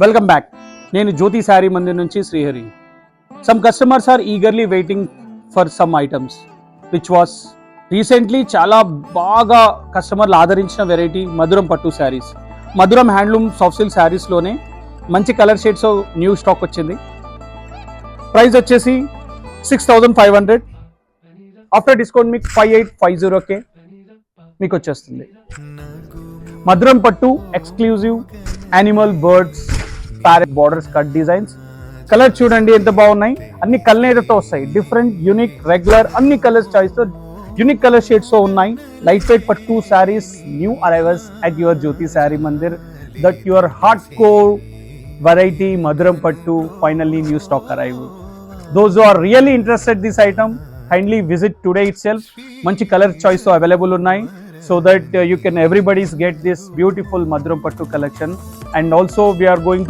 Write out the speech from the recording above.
Welcome back. నేను జ్యోతి శారీ మందిర్ నుంచి Srihari. Some customers are eagerly waiting for some items which was recently చాలా బాగా కస్టమర్లు ఆదరించిన వెరైటీ మధురం పట్టు శారీస్. మధురం హ్యాండ్లూమ్ సాఫ్ట్ సిల్క్ శారీస్లోనే మంచి కలర్ షేడ్స్ న్యూ స్టాక్ వచ్చింది. ప్రైస్ వచ్చేసి 6,500. ఆఫ్టర్ డిస్కౌంట్ మీకు 5,850 మీకు వచ్చేస్తుంది. మధురం పట్టు exclusive animal birds parrot borders cut designs. Colour చూడండి ఎంత బాగున్నాయి, అన్ని కలనేతతో వస్తాయి. డిఫరెంట్ యూనిక్ రెగ్యులర్ అన్ని కలర్స్ చాయిస్ తో యూనిక్ కలర్ షేడ్స్ తో ఉన్నాయి. లైట్ వెయిట్ పట్టు sarees new arrivals at your Jyothi Saree Mandir. That your hard core variety Madhuram పట్టు finally new stock arrival. Those who are really interested this item kindly visit today itself. మంచి colour choice available ఉన్నాయి, so that you can everybody's get this beautiful మధురం పట్టు collection. And also we are going to